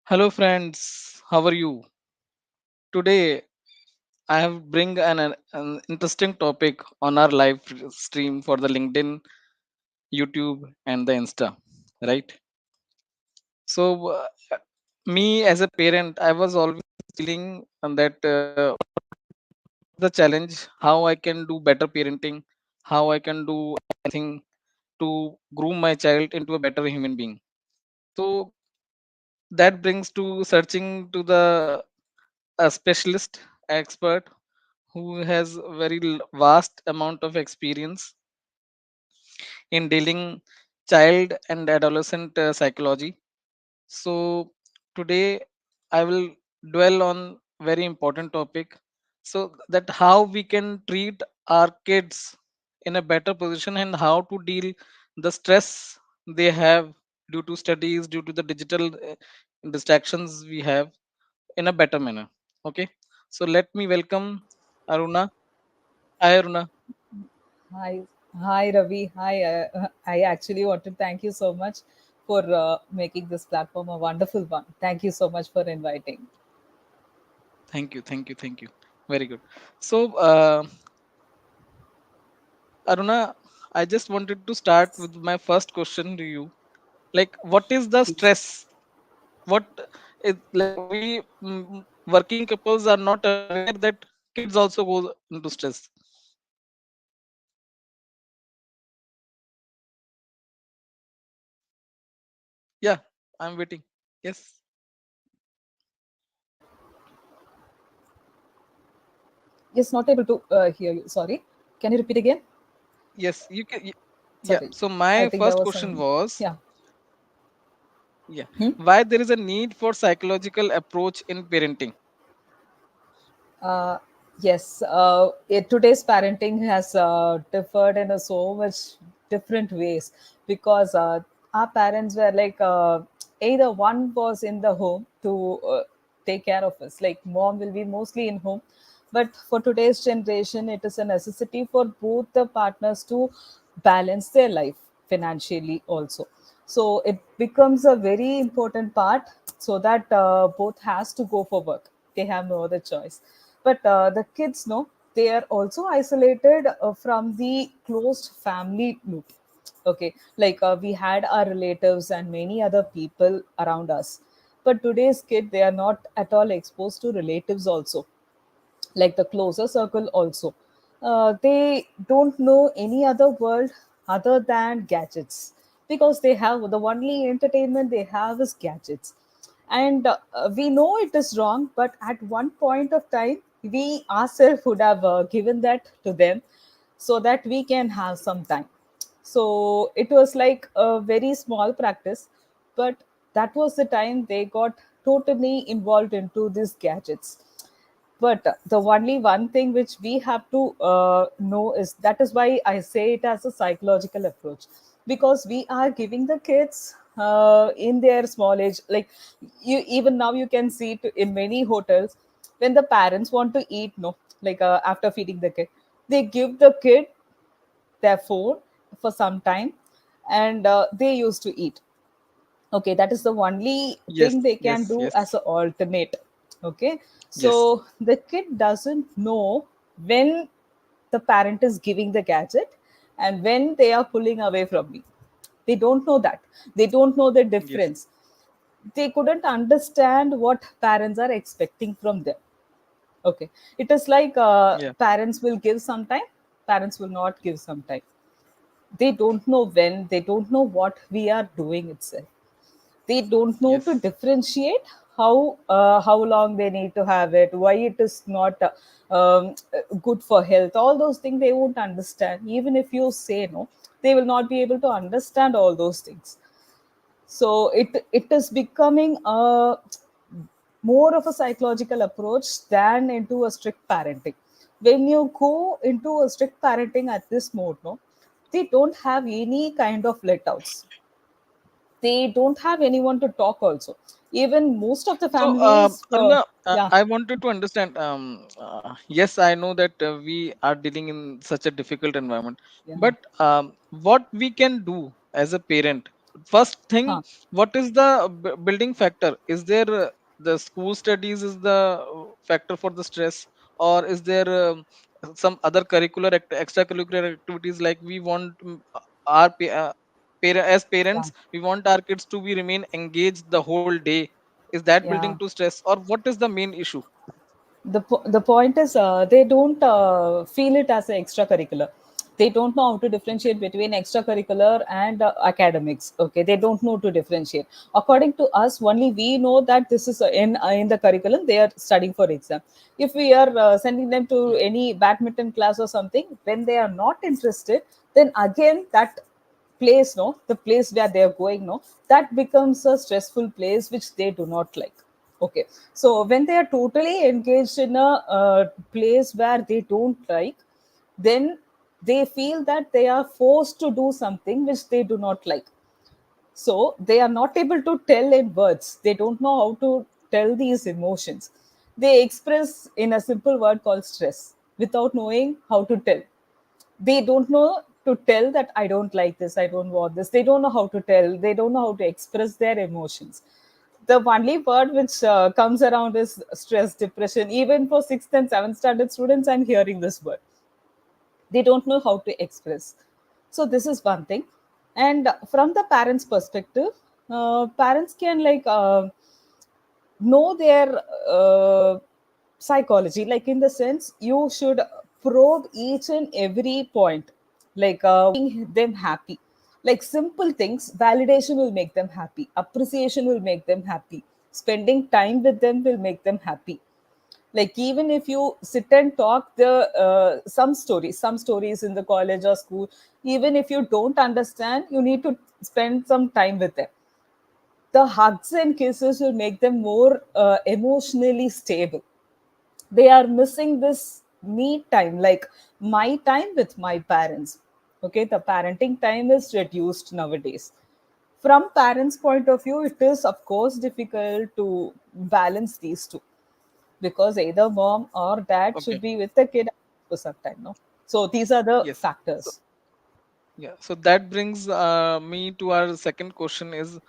Hello friends, how are you? Today I have bring an interesting topic on our live stream for the LinkedIn, YouTube and the Insta, right? So me as a parent, I was always feeling that the challenge, how I can do better parenting, how I can do anything to groom my child into a better human being. So that brings to searching to the a specialist expert who has very vast amount of experience in dealing child and adolescent psychology. So today I will dwell on very important topic, so that how we can treat our kids in a better position and how to deal the stress they have due to studies, due to the digital distractions we have, in a better manner. Okay, so let me welcome Aruna. Hi Aruna. Hi, hi Ravi. Hi. I actually want to thank you so much for making this platform a wonderful one. Thank you so much for inviting. Thank you. Very good. So, Aruna, I just wanted to start with my first question to you. Like, what is the Please. stress? What is like working couples are not aware that kids also go into stress. Yeah, I'm waiting. Yes, Yes, not able to hear you. Sorry. Can you repeat again? yes, you can. Yeah. Sorry. So I my think there first was question some. was, Yeah. yeah, Hmm? why there is a need for psychological approach in parenting? Uh, yes, today's parenting has differed in a so much different ways because our parents were like either one was in the home to take care of us, like mom will be mostly in home, but for today's generation, it is a necessity for both the partners to balance their life financially also. So it becomes a very important part so that both has to go for work. They have no other choice, but the kids know they are also isolated from the closed family loop. Okay, like we had our relatives and many other people around us, but today's kid, they are not at all exposed to relatives also, like the closer circle also. They don't know any other world other than gadgets, because they have the only entertainment they have is gadgets. And we know it is wrong, but at one point of time we ourselves would have given that to them so that we can have some time. So it was like a very small practice, but that was the time they got totally involved into these gadgets. But the only one thing which we have to know is, that is why I say it as a psychological approach, because we are giving the kids in their small age, like you even now you can see it in many hotels, when the parents want to eat, no, like after feeding the kid, they give the kid their phone for some time, and they used to eat. Okay, that is the only Yes, thing they can yes, do as yes, an alternate. Okay, yes, so the kid doesn't know when the parent is giving the gadget and when they are pulling away from me. They don't know that. They don't know the yes, difference. They couldn't understand what parents are expecting from them. Okay, it is like yeah, parents will give some time, parents will not give some time. They don't know when, they don't know what we are doing itself. They don't know to yes, differentiate how long they need to have it, why it is not good for health. All those things they won't understand. Even if you say no, they will not be able to understand all those things. So it is becoming a more of a psychological approach than into a strict parenting. When you go into a strict parenting at this mode, no, they don't have any kind of letouts. They don't have anyone to talk also. Even most of the So, families Aruna, yeah. I wanted to understand. Yes, I know that we are dealing in such a difficult environment, Yeah. but what we can do as a parent? First thing, Huh. what is the building factor? Is there the school studies is the factor for the stress, or is there some other extracurricular activities, like we want our as Yeah. parents, we want our kids to be remain engaged the whole day? Is that building Yeah. to stress, or what is the main issue? The point is, they don't feel it as an extracurricular. They don't know how to differentiate between extracurricular and academics. Okay, they don't know to differentiate. According to us, only we know that this is in the curriculum they are studying for exam. If we are sending them to any badminton class or something, when they are not interested, then again that place, no, the place where they are going, no, that becomes a stressful place which they do not like. Okay, so when they are totally engaged in a place where they don't like, then they feel that they are forced to do something which they do not like. So they are not able to tell in words. They don't know how to tell these emotions. They express in a simple word called stress without knowing how to tell. They don't know to tell that I don't like this, I don't want this. They don't know how to tell. They don't know how to express their emotions. The only word which comes around is stress, depression. Even for sixth and seventh standard students, I'm hearing this word. They don't know how to express. So this is one thing. And from the parents' perspective, parents can know their psychology, like in the sense you should probe each and every point, making them happy. Like simple things, validation will make them happy, appreciation will make them happy, spending time with them will make them happy. Like even if you sit and talk the some stories in the college or school, even if you don't understand, you need to spend some time with them. The hugs and kisses will make them more emotionally stable. They are missing this me time, like my time with my parents. Okay, the parenting time is reduced nowadays. From parents point of view, it is of course difficult to balance these two, because either mom or dad Okay. should be with the kid for some time, no? So these are the Yes. So factors. yeah, so that brings me to our second question: is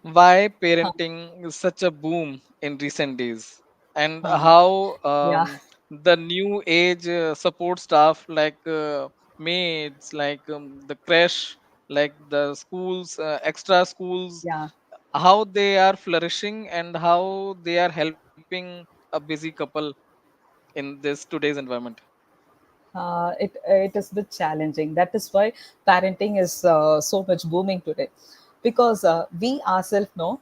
why Huh. parenting is such a boom in recent days, and Huh. how Yeah. the new age support staff, like maids, like the crash, like the schools, extra schools, Yeah. how they are flourishing and how they are helping a busy couple in this today's environment. It is a bit challenging. That is why parenting is so much booming today, because we ourselves know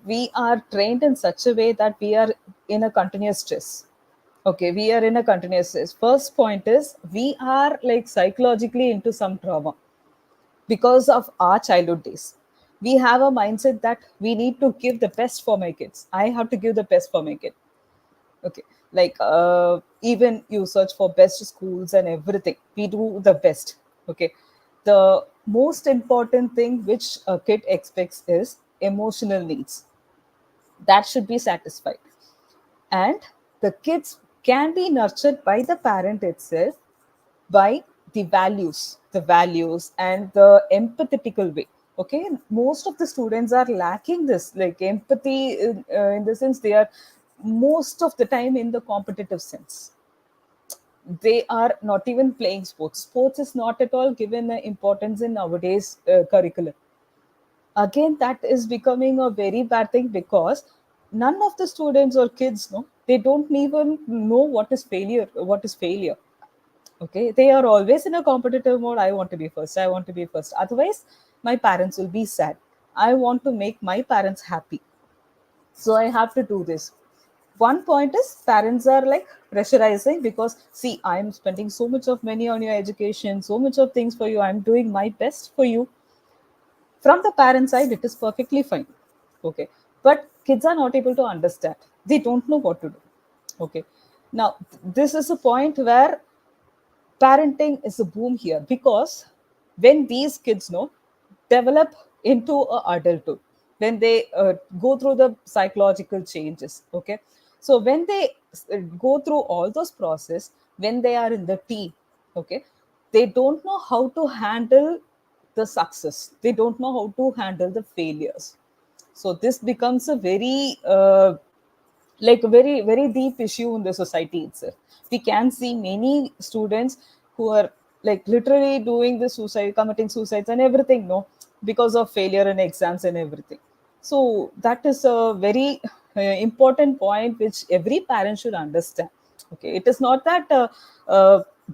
we are trained in such a way that we are in a continuous stress. Okay, we are in a continuous stress. First point is we are like psychologically into some trauma because of our childhood days. We have a mindset that we need to give the best for my kids. I have to give the best for my kid. Okay, like even you search for best schools and everything, we do the best. Okay, the most important thing which a kid expects is emotional needs that should be satisfied. And the kids can be nurtured by the parent itself, by the values and the empathetical way. Okay, most of the students are lacking this, like empathy in the sense they are most of the time in the competitive sense. They are not even playing sports. Sports is not at all given importance in nowadays curriculum. Again, that is becoming a very bad thing, because none of the students or kids know, they don't even know what is failure. Okay, they are always in a competitive mode. I want to be first, I want to be first, otherwise my parents will be sad. I want to make my parents happy, so I have to do this. One point is parents are like pressurizing, because see, I'm spending so much of money on your education, so much of things for you, I'm doing my best for you. From the parent side, it is perfectly fine. Okay, but kids are not able to understand. They don't know what to do. Okay, now this is a point where parenting is a boom here, because when these kids know develop into a adulthood, when they go through the psychological changes. Okay, so when they go through all those process, when they are in the teen, okay, they don't know how to handle the success. They don't know how to handle the failures. So this becomes a very like a very very deep issue in the society itself. We can see many students who are like literally doing the suicide, committing suicides and everything, no, because of failure in exams and everything. So that is a very important point which every parent should understand. Okay, it is not that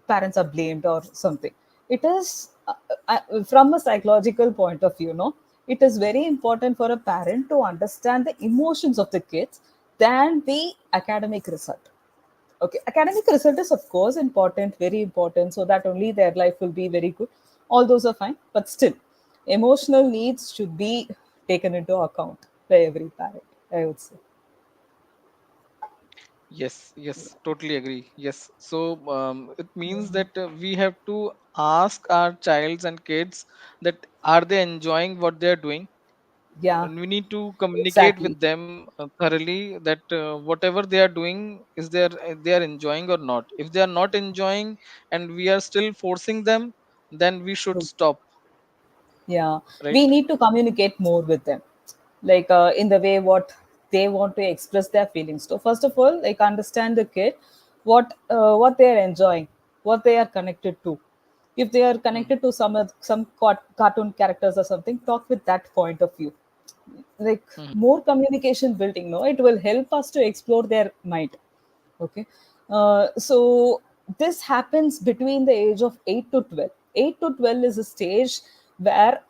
parents are blamed or something. It is from a psychological point of view, no, it is very important for a parent to understand the emotions of the kids than the academic result. Okay, academic result is of course important, very important, so that only their life will be very good. All those are fine, but still, emotional needs should be taken into account by every parent, I would say. Yes, yes, totally agree. Yes. So it means that we have to ask our childs and kids that are they enjoying what they are doing, Yeah, and we need to communicate exactly. with them thoroughly that whatever they are doing is they are enjoying or not. If they are not enjoying and we are still forcing them, then we should stop, Yeah, right? we need to communicate more with them, like in the way what they want to express their feelings. So first of all, like understand the kid, what they are enjoying, what they are connected to. If they are Mhm. connected to some cartoon characters or something, talk with that point of view. Like Mhm. more communication building, no, it will help us to explore their mind. Okay, so this happens between the age of 8 to 12. 8 to 12 is a stage where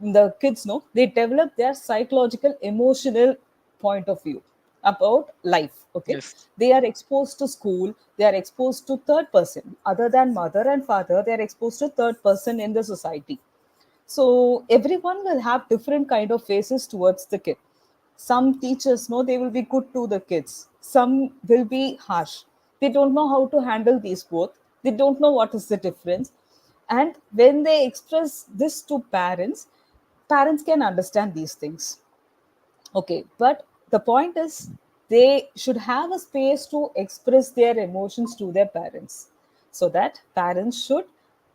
the kids know they develop their psychological emotional point of view about life. Okay, Yes. they are exposed to school, they are exposed to third person other than mother and father, they are exposed to third person in the society. So everyone will have different kind of faces towards the kid. Some teachers know they will be good to the kids, some will be harsh. They don't know how to handle these both, they don't know what is the difference. And when they express this to parents, parents can understand these things. Okay, but the point is they should have a space to express their emotions to their parents, so that parents should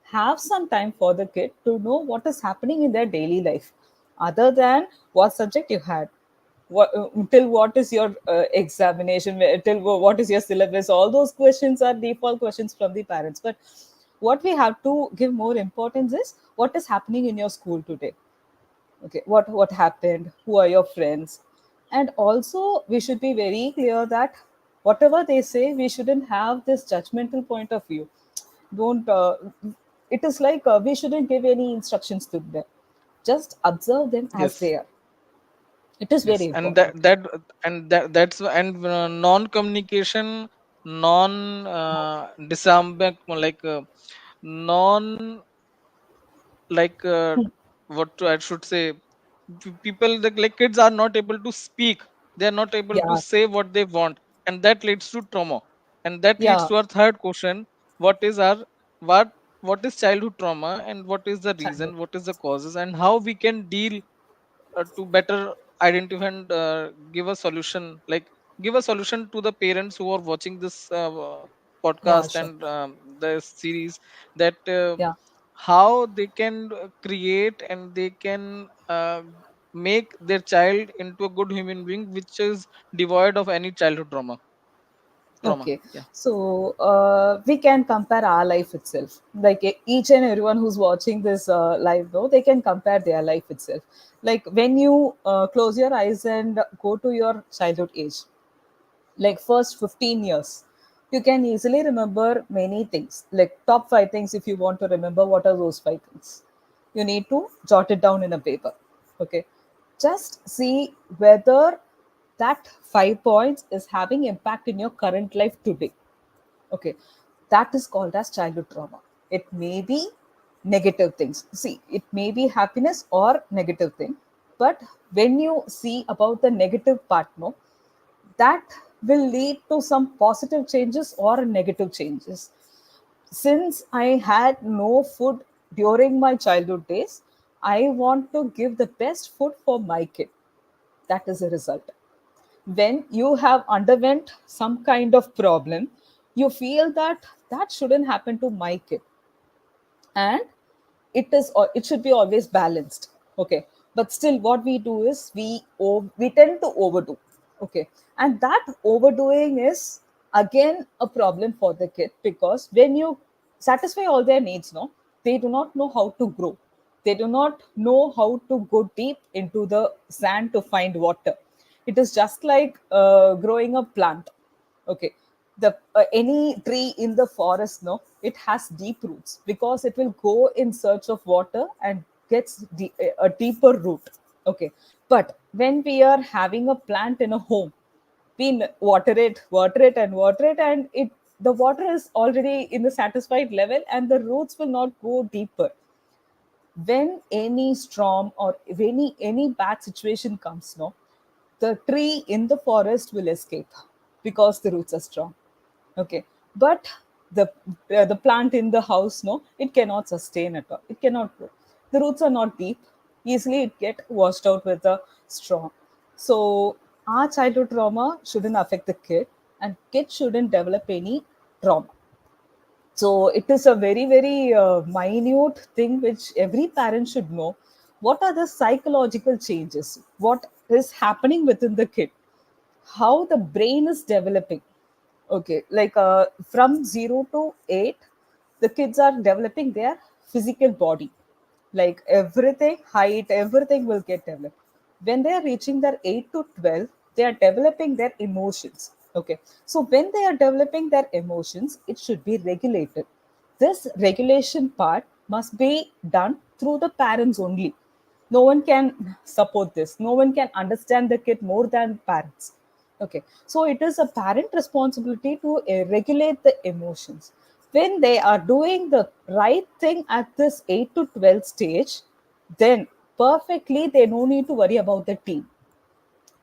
have some time for the kid to know what is happening in their daily life, other than what subject you had, till what is your examination, till what is your syllabus. All those questions are default questions from the parents, but what we have to give more importance is what is happening in your school today. Okay, what happened, who are your friends. And also we should be very clear that whatever they say, we shouldn't have this judgmental point of view. Don't it is like we shouldn't give any instructions to them, just observe them as Yes. they are. It is very Yes, and that important. that and that's and non-communication, non disambiguous, like non, like I should say, people like kids are not able to speak. They are not able to Yeah, say what they want, and that leads to trauma. And that leads yeah, to our third question: what is our what what is childhood trauma, and what is the childhood. reason, what is the causes, and how we can deal to better identify and give a solution, like give a solution to the parents who are watching this Yeah, podcast sure. and the series, that Yeah. how they can create and they can make their child into a good human being which is devoid of any childhood trauma. Okay, Yeah. so we can compare our life itself. Like each and everyone who's watching this live, though, they can compare their life itself. Like when you close your eyes and go to your childhood age, like first 15 years, you can easily remember many things. Like top five things, if you want to remember, what are those five things? You need to jot it down in a paper. Okay, just see whether that 5 points is having impact in your current life today. Okay, that is called as childhood trauma. It may be negative things, see, it may be happiness or negative thing, but when you see about the negative part, no, that will lead to some positive changes or negative changes. Since I had no food during my childhood days, I want to give the best food for my kid. That is a result. When you have underwent some kind of problem, you feel that that shouldn't happen to my kid, and it should be always balanced. Okay, but still what we do is we tend to overdo. Okay, and that overdoing is again a problem for the kid, because when you satisfy all their needs, no, they do not know how to grow. They do not know how to go deep into the sand to find water. It is just like growing a plant. Okay, the any tree in the forest, no, it has deep roots because it will go in search of water and gets a deeper root. Okay, but when we are having a plant in a home, we water it and water it, and it the water is already in the satisfied level and the roots will not go deeper. When any storm or if any bad situation comes, no, the tree in the forest will escape because the roots are strong. Okay, but the plant in the house, no, it cannot sustain at all, it cannot grow. The roots are not deep, easily it get washed out with a storm. So our childhood trauma shouldn't affect the kid, and kid shouldn't develop any trauma. So it is a very, very minute thing which every parent should know. What are the psychological changes? What is happening within the kid? How the brain is developing? Okay, like from 0 to 8, the kids are developing their physical body, like everything, height, everything will get developed. When they are reaching their 8 to 12, they are developing their emotions. Okay, so when they are developing their emotions, it should be regulated. This regulation part must be done through the parents only. No one can support this, no one can understand the kid more than parents. Okay, so it is a parent responsibility to regulate the emotions. When they are doing the right thing at this 8 to 12 stage, then perfectly they no need to worry about the teen,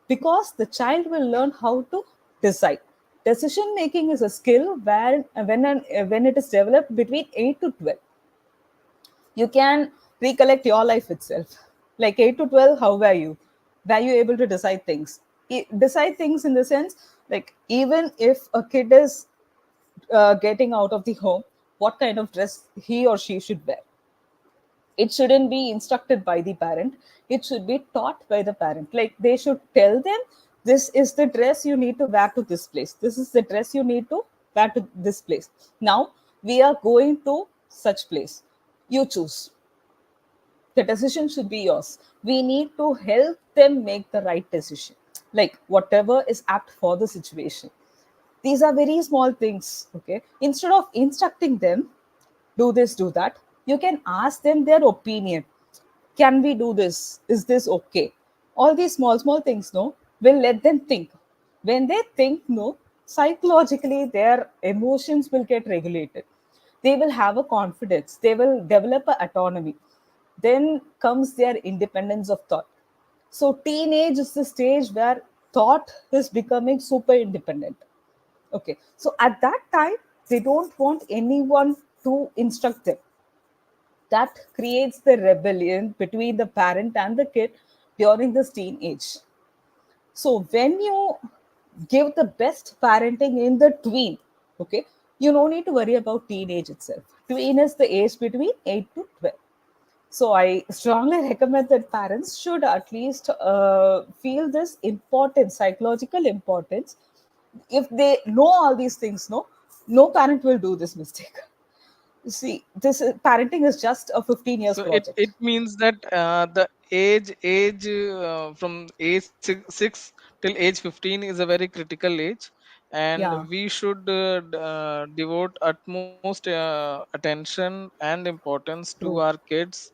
because the child will learn how to decide. Decision making is a skill where when it is developed between 8 to 12, you can recollect your life itself. Like 8 to 12, how were you able to decide things? Decide things in the sense, like even if a kid is getting out of the home, what kind of dress he or she should wear. It shouldn't be instructed by the parent, it should be taught by the parent. Like they should tell them, this is the dress you need to wear to this place, this is the dress you need to wear to this place. Now we are going to such place, you choose. The decision should be yours. We need to help them make the right decision, like whatever is apt for the situation. These are very small things. Okay, instead of instructing them, do this, do that, you can ask them their opinion. Can we do this? Is this okay? All these small small things, no, will let them think. When they think, no, psychologically their emotions will get regulated. They will have a confidence, they will develop a autonomy. Then comes their independence of thought. So teenage is the stage where thought is becoming super independent. Okay, so at that time they don't want anyone to instruct them. That creates the rebellion between the parent and the kid during this teenage. So when you give the best parenting in the tween, okay, you don't need to worry about teenage itself. Tween is the age between 8 to 12. So I strongly recommend that parents should at least feel this importance, psychological importance. If they know all these things, no parent will do this mistake. See, parenting is just a 15 years So it project. means that the age from age 6 till age 15 is a very critical age, and Yeah, we should devote utmost attention and importance to true. our kids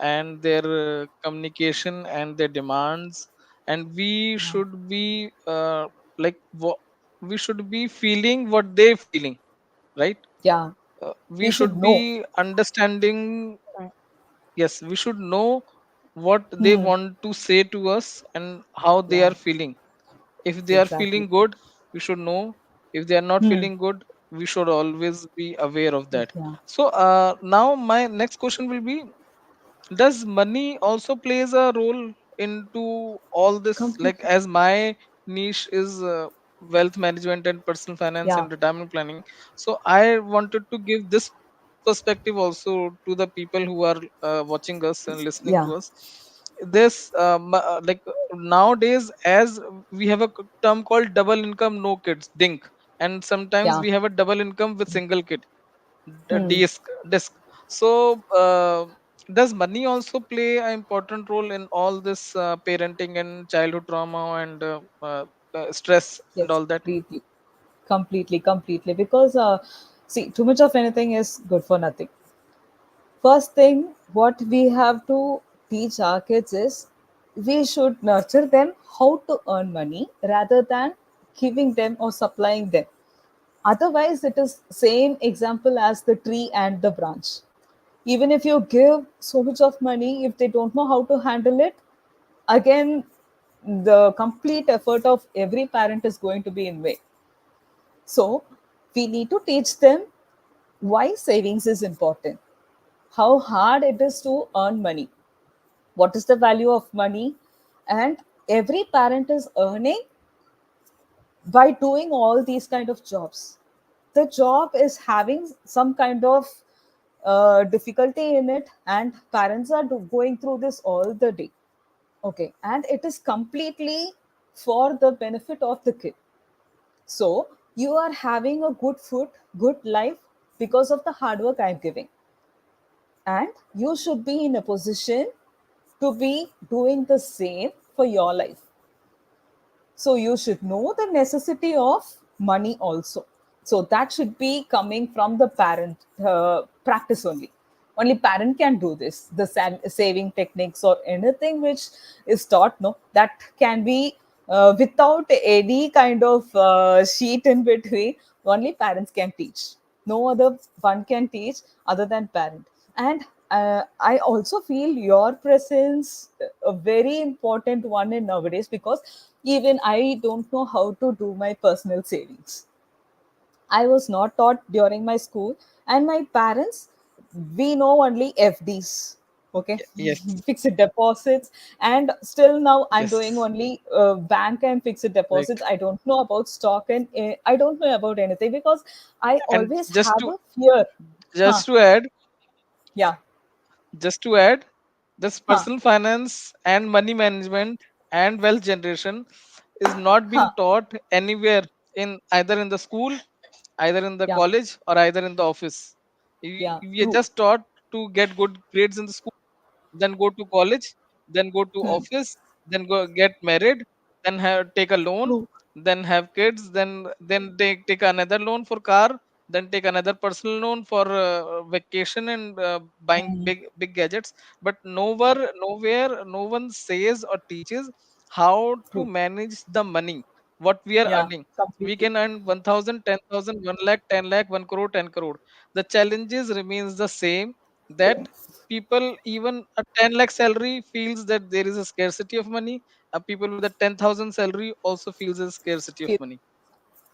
and their communication and their demands, and we Yeah, should be like we should be feeling what they feeling, right? yeah. We We should should know. be understanding. Yes, we should know what they Hmm. want to say to us and how they Yeah, are feeling. If they are exactly. feeling good, we should know. If they are not Hmm. feeling good, we should always be aware of that. Yeah, So now my next question will be: does money also plays a role into all this? Like, completely. as my niche is wealth management and personal finance Yeah, and retirement planning, so I wanted to give this perspective also to the people who are watching us and listening Yeah, to us. This like nowadays, as we have a term called double income no kids, dink, and sometimes yeah. we have a double income with single kid, Hmm. disc. So does money also play an important role in all this parenting and childhood trauma and stress and Yes, all that? completely, completely. Because see, too much of anything is good for nothing. First thing, what we have to teach our kids is we should nurture them how to earn money rather than giving them or supplying them. Otherwise, it is same example as the tree and the branch. Even if you give so much of money, if they don't know how to handle it, again, the complete effort of every parent is going to be in vain. So we need to teach them why savings is important, how hard it is to earn money, what is the value of money, and every parent is earning by doing all these kind of jobs. The job is having some kind of difficulty in it, and parents are going through this all the day. Okay, and it is completely for the benefit of the kid. So you are having a good food, good life because of the hard work I'm giving. And you should be in a position to be doing the same for your life. So you should know the necessity of money also. So that should be coming from the parent practice only. Only parent can do this. The saving techniques or anything which is taught, no, that can be without any kind of sheet in between. Only parents can teach. No other one can teach other than parent. And I also feel your presence a very important one in nowadays, because even I don't know how to do my personal savings. I was not taught during my school, and my parents, we know only FDs, okay, Yes, fixed deposits, and still now I'm doing yes, only bank and fixed right. deposits. I don't know about stock, and I don't know about anything because I And always have a fear. Huh? just to add, Yeah. just to add, this Huh? personal finance and money management and wealth generation is not being Huh? taught anywhere, in either in the school, either in the Yeah. college, or either in the office. Yeah. We are True. just taught to get good grades in the school, then go to college, then go to Hmm. office, then go get married, then have take a loan, True. then have kids, then take another loan for car, then take another personal loan for vacation and buying Hmm. big gadgets. But nowhere, no one says or teaches how to True. manage the money what we are Yeah. earning. We Completely. can earn 1,000, 10,000, 1 lakh, 10 lakh, 1 crore, 10 crore. The challenges remains the same, that Same. people, even a 10 lakh salary, feels that there is a scarcity of money. People with a 10,000 salary also feels a scarcity of Feel- money.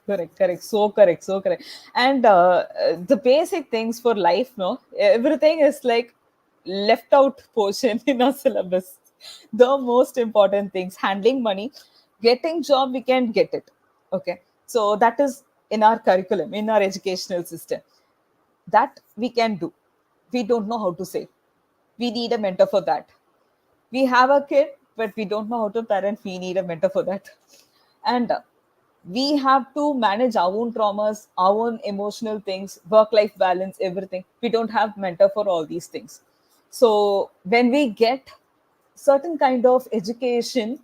Correct. Correct. So correct. So correct. And the basic things for life, no, everything is like left out portion in our syllabus. The most important things: handling money, getting job, we can get it. Okay. So that is in our curriculum, in our educational system. That we can do. We don't know how to save. We need a mentor for that. We have a kid, but we don't know how to parent. We need a mentor for that. And we have to manage our own traumas, our own emotional things, work life balance, everything. We don't have mentor for all these things. So when we get certain kind of education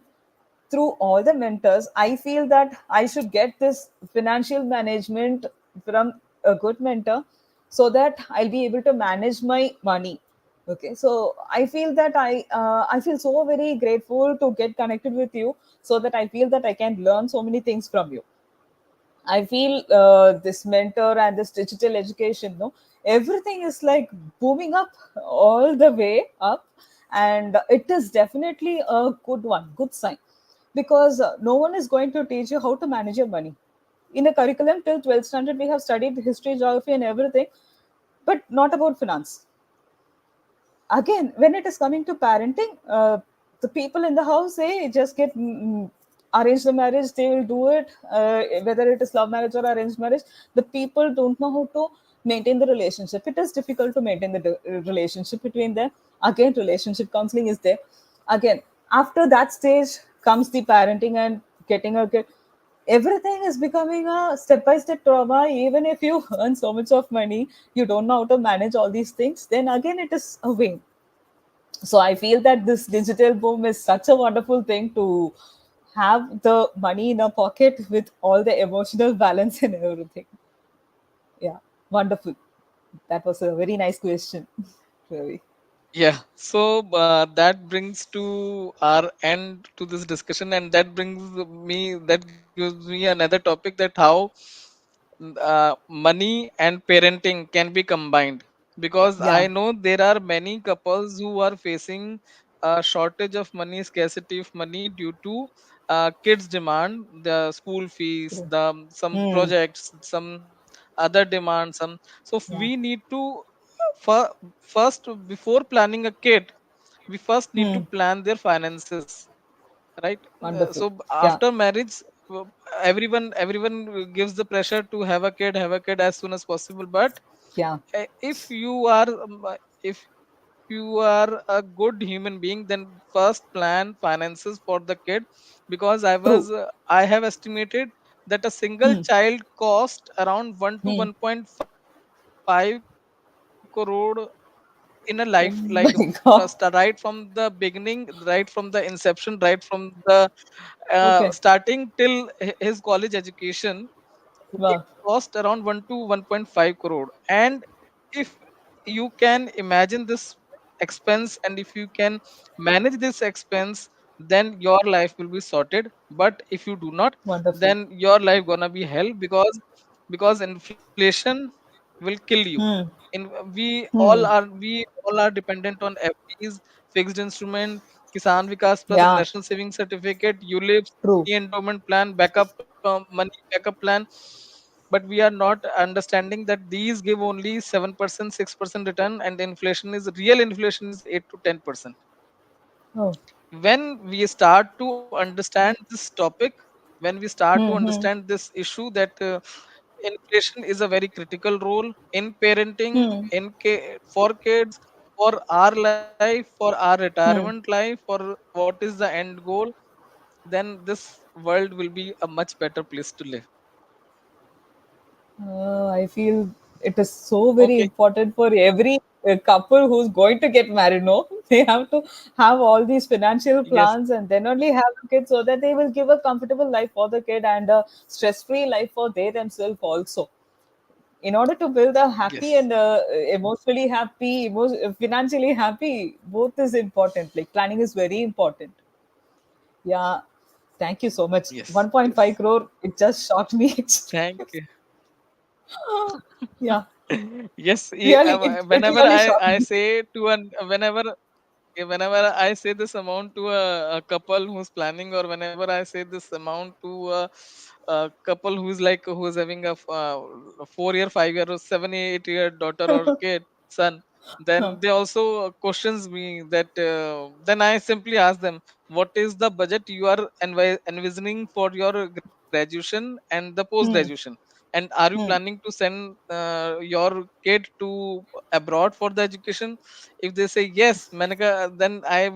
through all the mentors, I feel that I should get this financial management from a good mentor, so that I'll be able to manage my money. Okay, so I feel that I feel so very grateful to get connected with you, so that I feel that I can learn so many things from you. I feel this mentor and this digital education, no, everything is like booming up all the way up, and it is definitely a good one, good sign, because no one is going to teach you how to manage your money. In a curriculum till 12th standard, we have studied history, geography, and everything, but not about finance. Again, when it is coming to parenting, the people in the house say just get arrange the marriage, they will do it, whether it is love marriage or arranged marriage. The people don't know how to maintain the relationship. It is difficult to maintain the relationship between them. Again, relationship counseling is there. Again, after that stage comes the parenting and getting a kid. Everything is becoming a step by step trauma. Even if you earn so much of money, you don't know how to manage all these things, then again it is a win. So I feel that this digital boom is such a wonderful thing to have the money in a pocket with all the emotional balance and everything. Yeah, wonderful. That was a very nice question. Really. Yeah, so that brings to our end to this discussion, and that gives me another topic, that how money and parenting can be combined. Because I Yeah, know there are many couples who are facing a shortage of money, scarcity of money due to kids' demand, the school fees, true. the some Hmm. projects, some other demands. Some so we Yeah. need to fir- first, before planning a kid, we first need Hmm. to plan their finances, right? Wonderful. So Yeah. after marriage, uh, everyone gives the pressure to have a kid as soon as possible. But Yeah. if you are if you are a good human being, then first plan finances for the kid. Because True. I have estimated that a single Hmm. child cost around 1 to Hmm. 1.5 crore in a life, like Oh first, my right God. from the beginning, right from the inception, right from the Okay. starting till his college education. It Wow. cost around 1 to 1.5 crore. And if you can imagine this expense, and if you can manage this expense, then your life will be sorted. But if you do not, Wonderful. then your life gonna be hell. Because inflation will kill you. Hmm. In Hmm. we all are dependent on FDs, fixed instrument, Kisan Vikas Plus, Yeah. National Saving Certificate, ULIPs, True. endowment plan, backup money backup plan. But we are not understanding that these give only 7%, 6% return, and real inflation is 8 to 10%. Oh. When we start to understand this topic, when we start to Hmm. Hmm. understand this issue, that inflation is a very critical role in parenting, Hmm. for kids, for our life, for our retirement Hmm. life, for what is the end goal, then this world will be a much better place to live. I feel it is so very Okay. important for every couple who's going to get married. No, they have to have all these financial Yes. plans and then only have a kid so that they will give a comfortable life for the kid and a stress-free life for they themselves also. In order to build a happy Yes. and emotionally happy, financially happy, both is important. Like planning is very important. Yeah. Thank you so much. Yes. 1.5 Yes. crore. It just shocked me. Thank you. Yeah. Yes. Really, it Whenever really shocked I me. say to an whenever I say this amount to a couple who's planning, or whenever I say this amount to a couple who's having a 4 year, 5 year, or 7 8 year daughter or kid, son, Huh. then they also questions me that, then I simply ask them, what is the budget you are envisioning for your graduation and the post Hmm. graduation, and are you Hmm. planning to send your kid to abroad for the education? If they say yes, Manaka, then I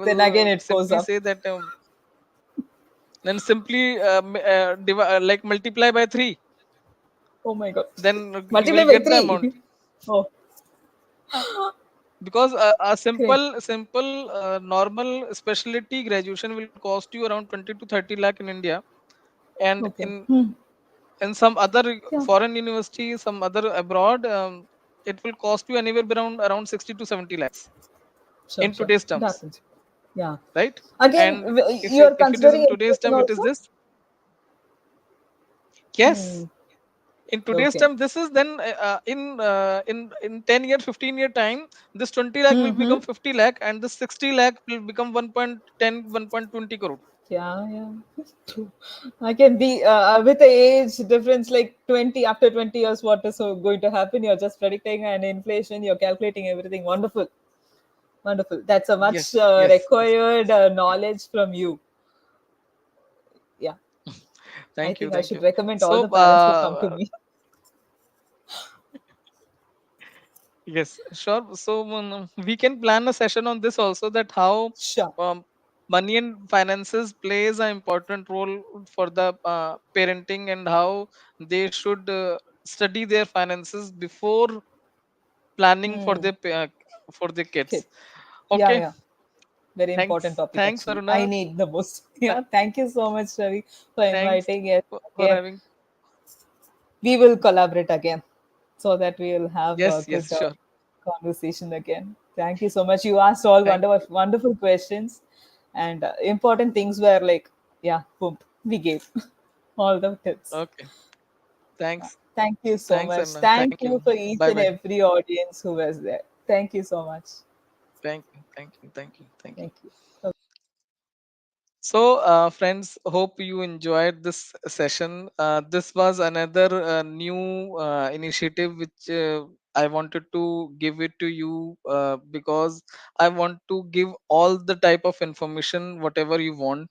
Then will again, it goes simply up. say that, then simply like multiply by 3, Oh my God. then you Multiply will by get the three. amount. Oh, Uh, because a great. simple normal specialty graduation will cost you around 20 to 30 lakh in India. And Okay. Hmm. in some other Yeah. foreign university, some other abroad, it will cost you anywhere around 60 to 70 lakhs Sure, in sure. today's That terms, means. Yeah. right? Again, And you're if it is considering in today's inflation term, it is also? this. Yes, Hmm. in today's Okay. term, this is then, in 10 year, 15-year time, this 20 lakh will Hmm. become 50 lakh, and this 60 lakh will become 1.10, 1.20 crore. Yeah, yeah. True. I can be with the age difference, like 20, after 20 years, what is going to happen? You're just predicting an inflation, you're calculating everything. Wonderful. Wonderful. That's a much Yes, yes, yes. required knowledge from you. Yeah. I Thank you, think I thank should you. recommend all So the parents to come to me. Yes, sure. So we can plan a session on this also, that how Sure. um, money and finances plays an important role for the parenting, and how they should study their finances before planning Hmm. for the Okay. kids. Yeah, Okay, yeah. Very important topic thanks actually. I Aruna. need the most. Th- Yeah. Thank you so much, Ravi, for Thanks inviting us for again. having. We will collaborate again so that we will have a Yes, good yes, sure. conversation again. Thank you so much. You asked all Thank. wonderful questions, and important things were like, yeah, boom, we gave all the tips. Okay, thanks. Thank you so Thanks much. Aruna. Thank Thank you you. for each Bye and bye. every audience who was there. Thank you so much. Thank you. Thank you. Thank you. Thank you. Thank you. So, friends, hope you enjoyed this session. This was another new initiative which I wanted to give it to you, because I want to give all the type of information, whatever you want,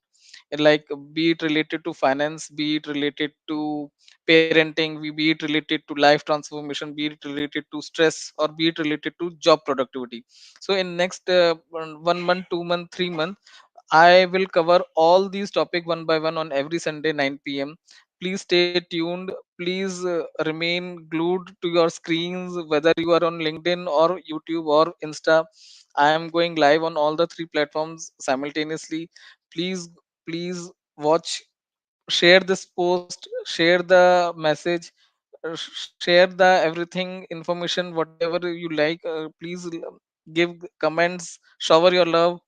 like be it related to finance, be it related to parenting, be it related to life transformation, be it related to stress, or be it related to job productivity. So, in next 1 month, 2 month, 3 month, I will cover all these topic one by one on every Sunday 9 p.m. Please stay tuned. Please remain glued to your screens, whether you are on LinkedIn or YouTube or Insta. I am going live on all the three platforms simultaneously. Please, please watch, share this post, share the message, share the everything information, whatever you like. Please give comments, shower your love.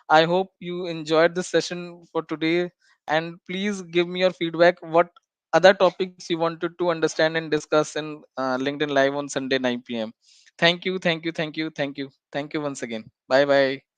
I hope you enjoyed this session for today, and please give me your feedback, what other topics you wanted to understand and discuss in LinkedIn live on Sunday 9 p.m. Thank you, thank you, thank you, thank you, thank you once again. Bye bye.